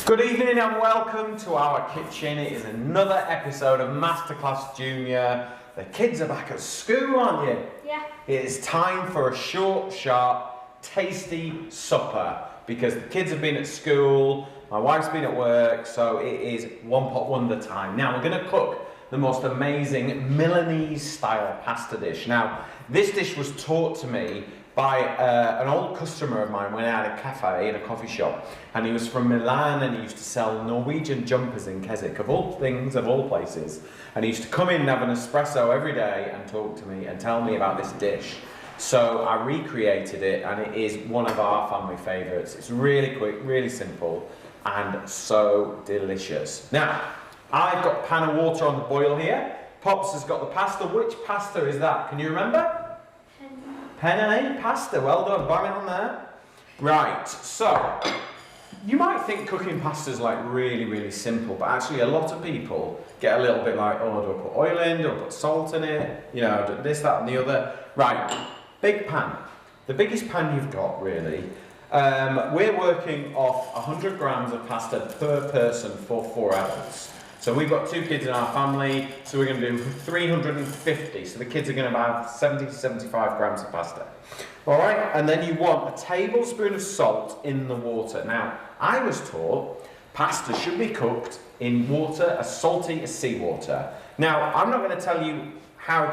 Good evening and welcome to our kitchen. It is another episode of Masterclass Junior. The kids are back at school, aren't you? Yeah. It is time for a short, sharp, tasty supper because the kids have been at school, my wife's been at work, so it is one pot wonder time. Now we're going to cook the most amazing Milanese style pasta dish. Now this dish was taught to me by an old customer of mine when I had a cafe in a coffee shop, and he was from Milan and he used to sell Norwegian jumpers in Keswick, of all things, of all places. And he used to come in and have an espresso every day and talk to me and tell me about this dish. So I recreated it and it is one of our family favourites. It's really quick, really simple and so delicious. Now, I've got a pan of water on the boil here. Pops has got the pasta. Which pasta is that? Can you remember? Penne pasta, well done, bang it on there. Right, so, you might think cooking pasta is like really simple, but actually a lot of people get a little bit like, oh, do I put oil in, do I put salt in it, you know, do this, that and the other. Right, big pan, the biggest pan you've got really. We're working off 100 grams of pasta per person for 4 adults. So we've got 2 kids in our family, so we're going to do 350. So the kids are going to have 70 to 75 grams of pasta. All right, and then you want a tablespoon of salt in the water. Now, I was taught pasta should be cooked in water as salty as seawater. Now, I'm not going to tell you how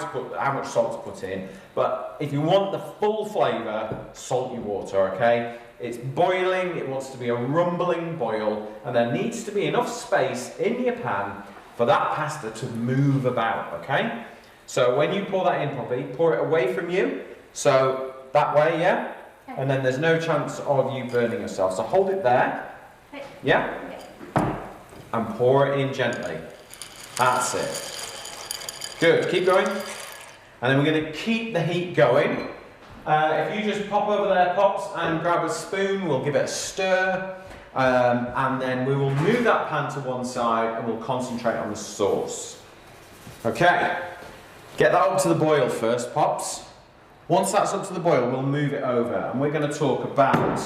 much salt to put in, but if you want the full flavour, salt your water, okay? It's boiling, it wants to be a rumbling boil, and there needs to be enough space in your pan for that pasta to move about, okay? So when you pour that in, Poppy, pour it away from you, so that way, yeah? And then there's no chance of you burning yourself. So hold it there, yeah? And pour it in gently. That's it. Good, keep going. And then we're going to keep the heat going. If you just pop over there, Pops, and grab a spoon, we'll give it a stir, and then we will move that pan to one side and we'll concentrate on the sauce. Okay, get that up to the boil first, Pops. Once that's up to the boil, we'll move it over and we're going to talk about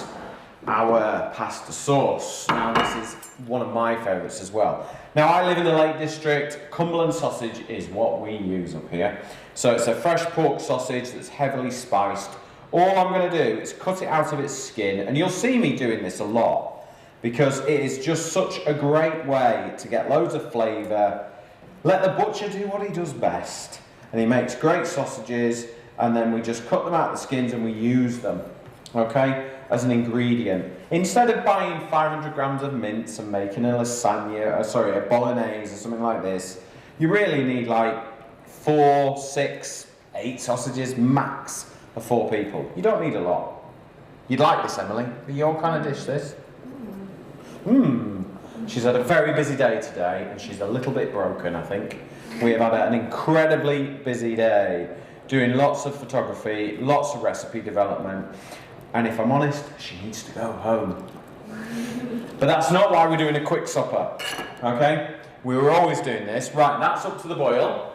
our pasta sauce. Now this is one of my favourites as well. Now I live in the Lake District. Cumberland sausage is what we use up here. So it's a fresh pork sausage that's heavily spiced. All I'm going to do is cut it out of its skin, and you'll see me doing this a lot because it is just such a great way to get loads of flavour. Let the butcher do what he does best, and he makes great sausages, and then we just cut them out of the skins and we use them, okay, as an ingredient. Instead of buying 500 grams of mince and making a lasagna, a bolognese or something like this, you really need like 4, 6, 8 sausages max for 4 people. You don't need a lot. You'd like this, Emily? Be your kind of dish, this? She's had a very busy day today and she's a little bit broken, I think. We have had an incredibly busy day, doing lots of photography, lots of recipe development. And if I'm honest, she needs to go home. But that's not why we're doing a quick supper, okay? We were always doing this. Right, that's up to the boil.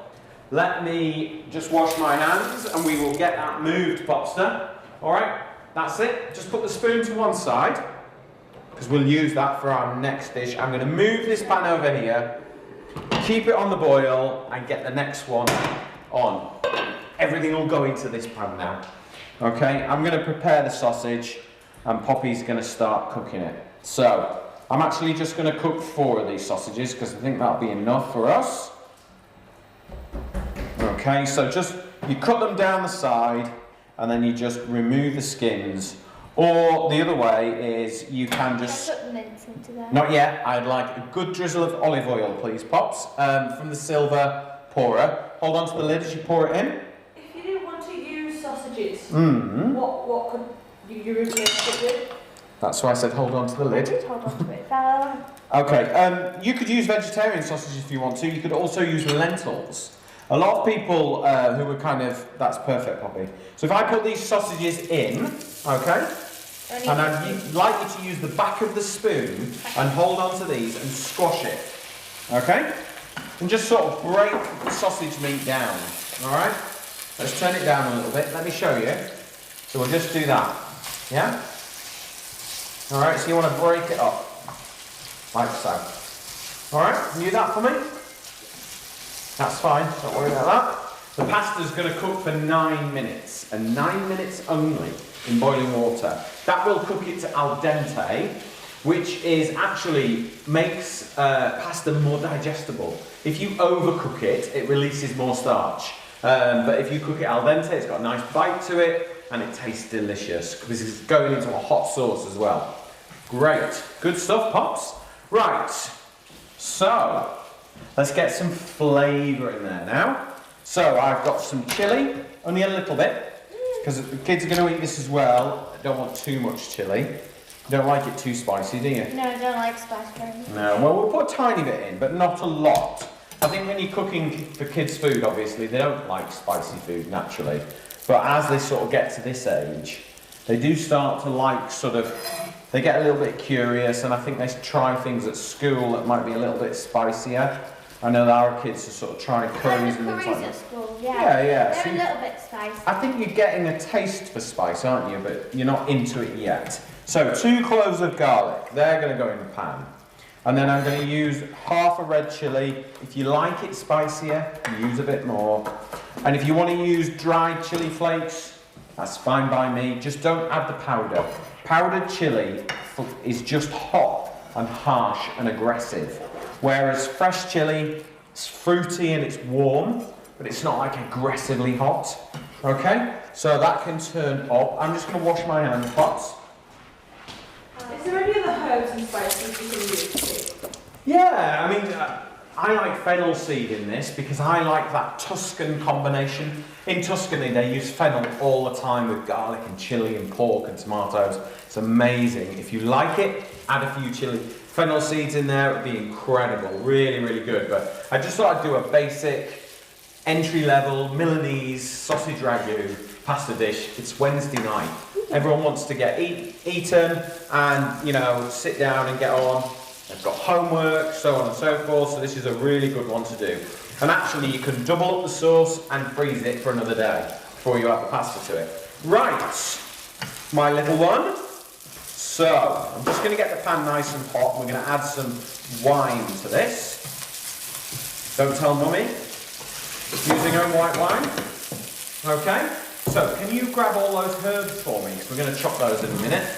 Let me just wash my hands and we will get that moved, Popster. All right, that's it. Just put the spoon to one side because we'll use that for our next dish. I'm going to move this pan over here, keep it on the boil and get the next one on. Everything will go into this pan now. Okay, I'm going to prepare the sausage and Poppy's going to start cooking it. So, I'm actually just going to cook 4 of these sausages because I think that'll be enough for us. Okay, so just, you cut them down the side and then you just remove the skins. Or the other way is you can just... Put the mince into there. Not yet, I'd like a good drizzle of olive oil, please, Pops, from the silver pourer. Hold on to the lid as you pour it in. If you didn't want to use sausages, Mm-hmm. what could you replace it with? That's why I said hold on to the lid. Hold on to it, Bella. Okay, you could use vegetarian sausage if you want to. You could also use lentils. A lot of people who are kind of, that's perfect, Poppy. So if I put these sausages in, okay, and I'd like you to use the back of the spoon and hold on to these and squash it, okay? And just sort of break the sausage meat down, all right? Let's turn it down a little bit. Let me show you. So we'll just do that, yeah? All right, so you want to break it up. like so. All right, can you do that for me? That's fine, don't worry about that. The pasta's going to cook for 9 minutes, and 9 minutes only in boiling water. That will cook it to al dente, which is actually makes pasta more digestible. If you overcook it, it releases more starch. But if you cook it al dente, it's got a nice bite to it, and it tastes delicious because it's going into a hot sauce as well. Great, good stuff, Pops. Right, so let's get some flavour in there now. So I've got some chilli, only a little bit, because the kids are going to eat this as well. I don't want too much chilli. You don't like it too spicy, do you? No, I don't like spice very much. No, well, we'll put a tiny bit in, but not a lot. I think when you're cooking for kids' food, obviously, they don't like spicy food naturally. But as they sort of get to this age, they do start to like they get a little bit curious, and I think they try things at school that might be a little bit spicier. I know that our kids are sort of trying curries and things like at that. school, yeah. Yeah. They're So a little bit spicy. I think you're getting a taste for spice, aren't you? But you're not into it yet. So 2 cloves of garlic, they're going to go in the pan. And then I'm going to use half a red chilli. If you like it spicier, use a bit more. And if you want to use dried chili flakes, that's fine by me. Just don't add the powder. Powdered chili is just hot and harsh and aggressive. Whereas fresh chili, it's fruity and it's warm, but it's not like aggressively hot. Okay? So that can turn up. I'm just going to wash my hands, Pots. Is there any other herbs and spices you can use? Yeah, I mean, I like fennel seed in this because I like that Tuscan combination. In Tuscany, they use fennel all the time with garlic and chili and pork and tomatoes. It's amazing. If you like it, add a few fennel seeds in there. It would be incredible. Really, really good. But I just thought I'd do a basic, entry-level Milanese sausage ragu pasta dish. It's Wednesday night. Everyone wants to get eaten and, you know, sit down and get on. They've got homework, so on and so forth, so this is a really good one to do. And actually, you can double up the sauce and freeze it for another day before you add the pasta to it. Right, my little one. So, I'm just going to get the pan nice and hot. We're going to add some wine to this. Don't tell Mummy. Using her own white wine. Okay, so can you grab all those herbs for me? Because we're going to chop those in a minute.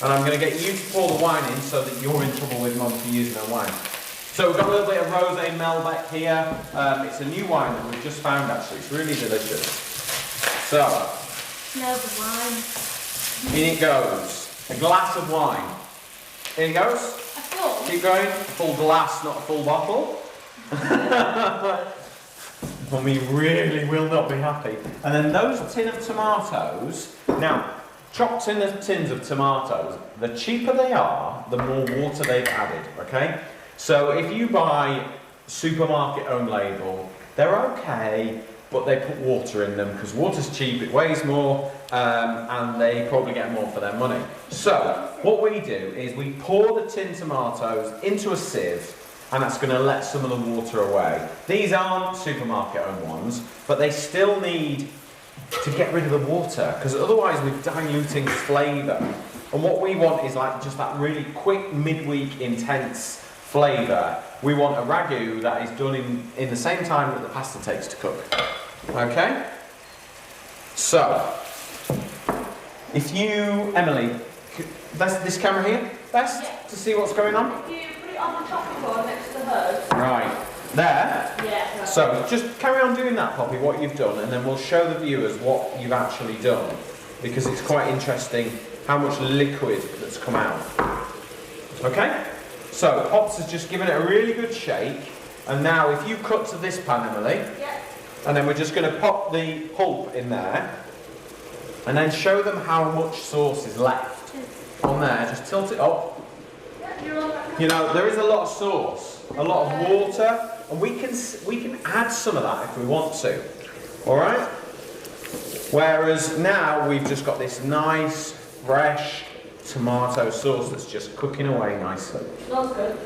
And I'm going to get you to pour the wine in so that you're in trouble with Mum for using her wine. So we've got a little bit of Rosé Melbec here. It's a new wine that we've just found actually. It's really delicious. So, No, the wine. in it goes. A glass of wine. In it goes. A full? Keep going. Full glass, not a full bottle. Mummy really will not be happy. And then those tin of tomatoes. Now, chopped tins of tomatoes, the cheaper they are, the more water they've added, okay? So if you buy supermarket own label, they're okay, but they put water in them because water's cheap, it weighs more, and they probably get more for their money. So what we do is we pour the tin tomatoes into a sieve, and that's going to let some of the water away. These aren't supermarket owned ones, but they still need to get rid of the water, because otherwise we're diluting flavour. And what we want is like just that really quick midweek intense flavour. We want a ragu that is done in the same time that the pasta takes to cook. Okay? So, if you, Emily, that's this camera here, best to see what's going on? If you put it on the chopping board next to the herbs. Right. There. Yeah. So just carry on doing that, Poppy, what you've done, and then we'll show the viewers what you've actually done, because it's quite interesting how much liquid that's come out. Okay? So Pops has just given it a really good shake, and now if you cut to this pan, Emily, and then we're just going to pop the pulp in there, and then show them how much sauce is left on there. Just tilt it up. You know, there is a lot of sauce, a lot of water, and we can add some of that if we want to. All right? Whereas now we've just got this nice, fresh tomato sauce that's just cooking away nicely. Smells good.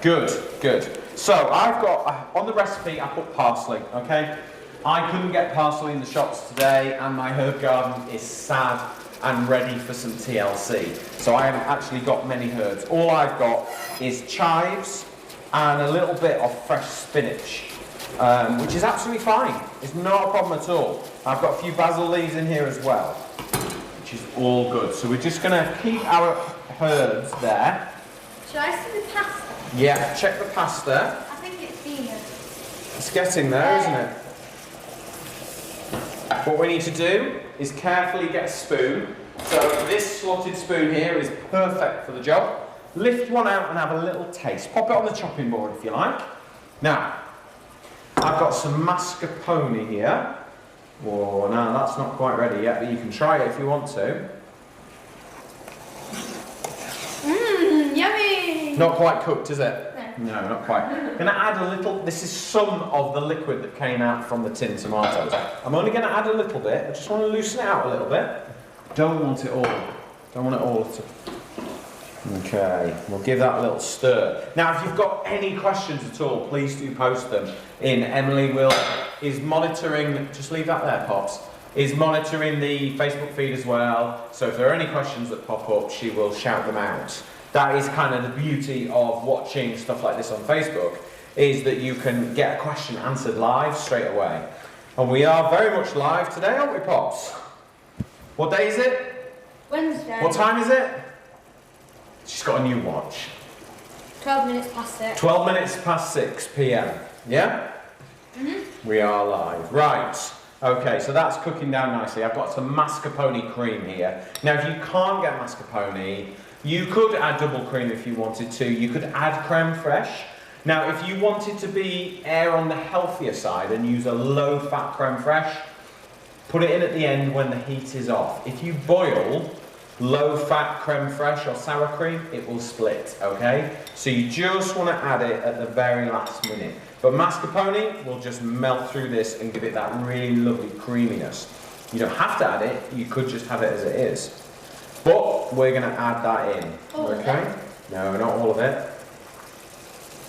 Good, good. So I've got, on the recipe I put parsley, okay? I couldn't get parsley in the shops today, and my herb garden is sad and ready for some TLC. So I haven't actually got many herbs. All I've got is chives and a little bit of fresh spinach, which is absolutely fine. It's not a problem at all. I've got a few basil leaves in here as well, which is all good. So we're just going to keep our herbs there. Should I see the pasta? Yeah, check the pasta. I think it's been. It's getting there, isn't it? What we need to do is carefully get a spoon. So this slotted spoon here is perfect for the job. Lift one out and have a little taste. Pop it on the chopping board if you like. Now, I've got some mascarpone here. Oh, no, that's not quite ready yet, but you can try it if you want to. Mmm, yummy! Not quite cooked, is it? No. No, not quite. I'm going to add a little, this is some of the liquid that came out from the tin tomatoes. I'm only going to add a little bit. I just want to loosen it out a little bit. Don't want it all. Don't want it all to... Okay, we'll give that a little stir. Now, if you've got any questions at all, please do post them in. Emily is monitoring, just leave that there, Pops, is monitoring the Facebook feed as well. So if there are any questions that pop up, she will shout them out. That is kind of the beauty of watching stuff like this on Facebook, is that you can get a question answered live straight away. And we are very much live today, aren't we, Pops? What day is it? Wednesday. What time is it? She's got a new watch. 12 minutes past 6. 12 minutes past 6 p.m. Yeah? Mm-hmm. We are live. Right. Okay, so that's cooking down nicely. I've got some mascarpone cream here. Now, if you can't get mascarpone, you could add double cream if you wanted to. You could add creme fraiche. Now, if you wanted to err on the healthier side and use a low-fat creme fraiche, put it in at the end when the heat is off. If you boil low-fat creme fraiche or sour cream, it will split, okay? So you just want to add it at the very last minute. But mascarpone will just melt through this and give it that really lovely creaminess. You don't have to add it, you could just have it as it is. But we're going to add that in, okay? No, not all of it.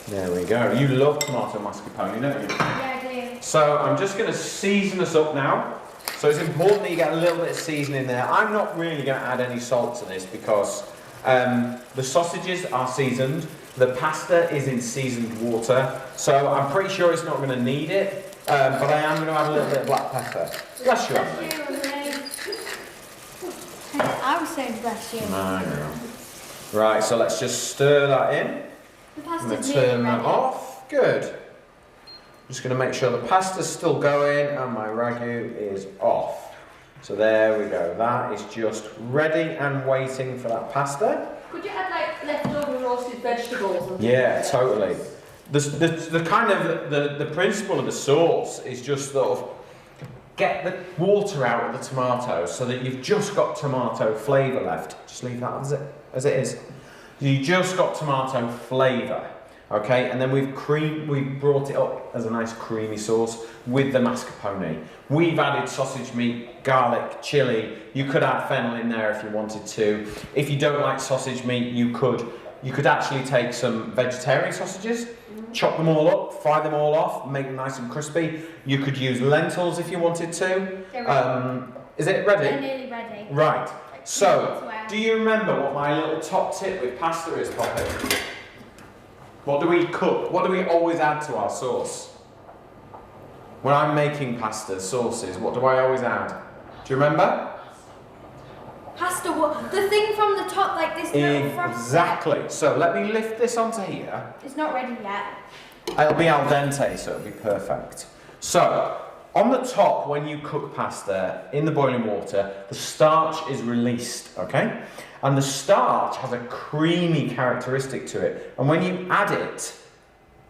There we go. You love tomato mascarpone, don't you? Yeah, I do. So I'm just going to season us up now. So it's important that you get a little bit of seasoning there. I'm not really going to add any salt to this because the sausages are seasoned. The pasta is in seasoned water. So I'm pretty sure it's not going to need it. But I am going to add a little bit of black pepper. Bless you, Emily. I was saying bless you. I know. Right, so let's just stir that in. The I'm going pasta's to turn nearly that ready. off. Good. Just going to make sure the pasta's still going and my ragu is off. So there we go. That is just ready and waiting for that pasta. Could you add like leftover roasted vegetables? And Yeah, totally. The kind of the principle of the sauce is just sort of get the water out of the tomatoes so that you've just got tomato flavour left. Just leave that as it is. You just got tomato flavour. Okay, and then we've brought it up as a nice creamy sauce with the mascarpone. We've added sausage meat, garlic, chilli. You could add fennel in there if you wanted to. If you don't like sausage meat, you could actually take some vegetarian sausages, chop them all up, fry them all off, make them nice and crispy. You could use lentils if you wanted to. Is it ready? They're nearly ready. Right. So, do you remember what my little top tip with pasta is, Poppy? What do we cook? What do we always add to our sauce? When I'm making pasta sauces, what do I always add? Do you remember? Pasta, the thing from the top, like this little frosting. Exactly. So let me lift this onto here. It's not ready yet. It'll be al dente, so it'll be perfect. So, on the top, when you cook pasta in the boiling water, the starch is released, okay? And the starch has a creamy characteristic to it. And when you add it,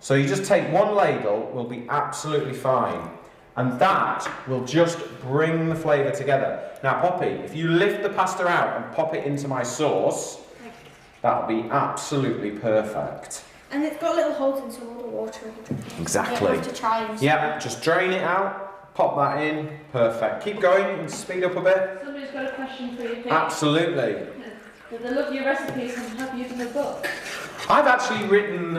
so you just take one ladle, will be absolutely fine. And that will just bring the flavour together. Now, Poppy, if you lift the pasta out and pop it into my sauce, that'll be absolutely perfect. And it's got little holes in so all the water will drip. Exactly. You have to try and Yeah, just drain it out, pop that in, perfect. Keep going and speed up a bit. Somebody's got a question for you, Pete. Absolutely. They love your recipes and have used in the book. I've actually written,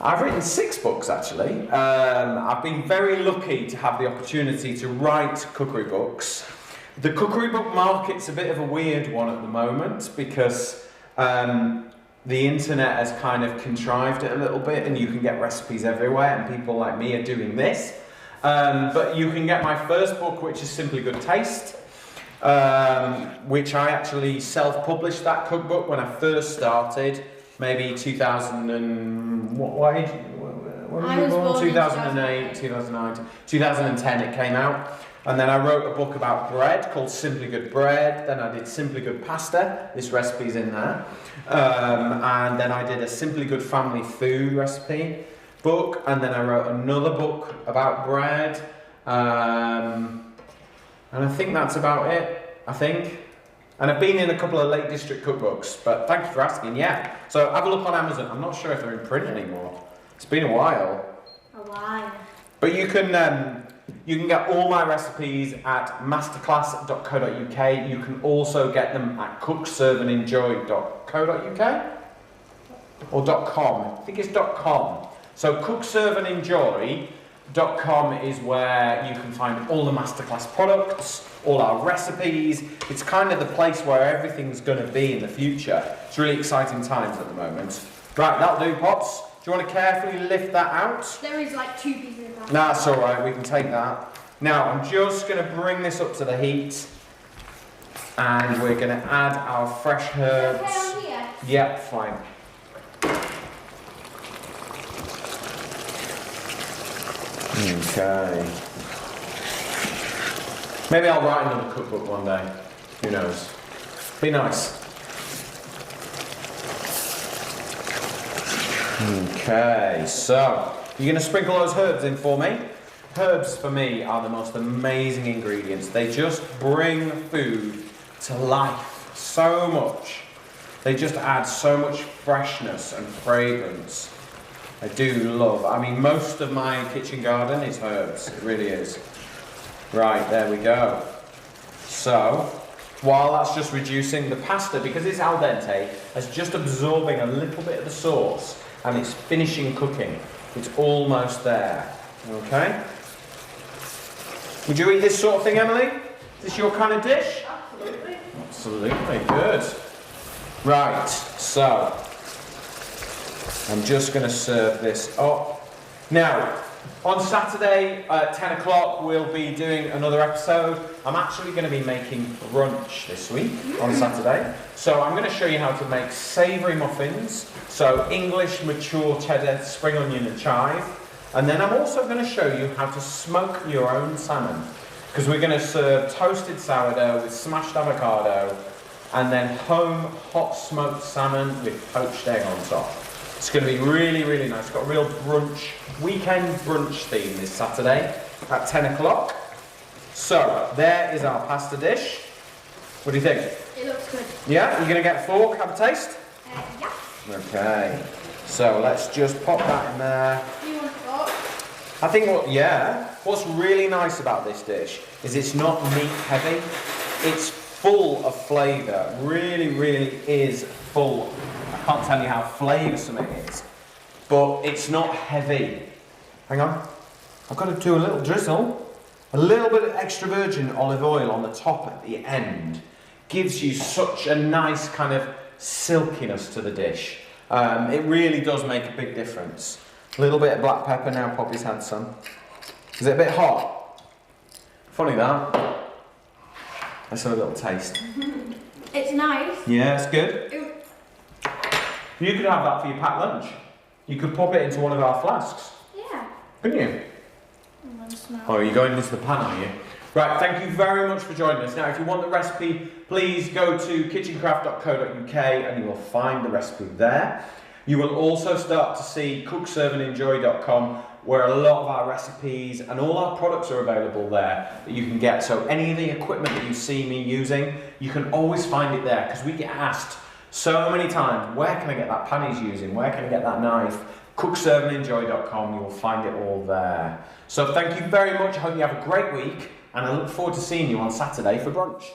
I've written 6 books actually. I've been very lucky to have the opportunity to write cookery books. The cookery book market's a bit of a weird one at the moment because the internet has kind of contrived it a little bit and you can get recipes everywhere and people like me are doing this. But you can get my first book, which is Simply Good Taste, which I actually self-published that cookbook when I first started, maybe 2000 and what age? When I was born 2008, 2009, 2010 it came out. And then I wrote a book about bread called Simply Good Bread. Then I did Simply Good Pasta. This recipe's in there. And then I did a Simply Good Family Food recipe book. And then I wrote another book about bread. And I think that's about it, I think. And I've been in a couple of Lake District cookbooks, but thank you for asking, yeah. So have a look on Amazon. I'm not sure if they're in print anymore. It's been a while. A while. But you can get all my recipes at masterclass.co.uk. You can also get them at cookserveandenjoy.co.uk or .com. I think it's .com. So cookserveandenjoy.com is where you can find all the Masterclass products, all our recipes. It's kind of the place where everything's going to be in the future. It's really exciting times at the moment. Right, that'll do, Pots. Do you want to carefully lift that out? There is like 2 pieces of that. That's alright, we can take that. Now, I'm just going to bring this up to the heat and we're going to add our fresh herbs. Okay, on here? Yep, fine. Okay. Maybe I'll write another cookbook one day. Who knows? Be nice. Okay, so you're going to sprinkle those herbs in for me. Herbs for me are the most amazing ingredients. They just bring food to life so much. They just add so much freshness and fragrance. I do love, I mean, most of my kitchen garden is herbs. It really is. Right, there we go. So, while that's just reducing the pasta, because it's al dente, it's just absorbing a little bit of the sauce and it's finishing cooking. It's almost there. Okay? Would you eat this sort of thing, Emily? Is this your kind of dish? Absolutely. Absolutely, good. Right, so I'm just going to serve this up. Now, on Saturday at 10 o'clock, we'll be doing another episode. I'm actually going to be making brunch this week on Saturday. So I'm going to show you how to make savoury muffins. So English mature cheddar, spring onion and chive. And then I'm also going to show you how to smoke your own salmon. Because we're going to serve toasted sourdough with smashed avocado and then home hot smoked salmon with poached egg on top. It's going to be really, really nice. It's got a real brunch, weekend brunch theme this Saturday at 10 o'clock. So, there is our pasta dish. What do you think? It looks good. Yeah? You're going to get a fork, have a taste? Yeah. Okay. So, let's just pop that in there. Do you want a fork? I think what's really nice about this dish is it's not meat heavy. It's full of flavour. Really, really is full. I can't tell you how flavoursome it is, but it's not heavy. Hang on, I've got to do a little drizzle. A little bit of extra virgin olive oil on the top at the end gives you such a nice kind of silkiness to the dish. It really does make a big difference. A little bit of black pepper now, Poppy's had some. Is it a bit hot? Funny that. Let's have a little taste. It's nice. Yeah, it's good. You could have that for your packed lunch. You could pop it into one of our flasks. Yeah. Couldn't you? Smell. Oh, you're going into the pan, are you? Right, thank you very much for joining us. Now, if you want the recipe, please go to kitchencraft.co.uk and you will find the recipe there. You will also start to see cookserveandenjoy.com, where a lot of our recipes and all our products are available there that you can get. So any of the equipment that you see me using, you can always find it there, because we get asked so many times, where can I get that pan he's using? Where can I get that knife? cookserveandenjoy.com, you will find it all there. So thank you very much. I hope you have a great week, and I look forward to seeing you on Saturday for brunch.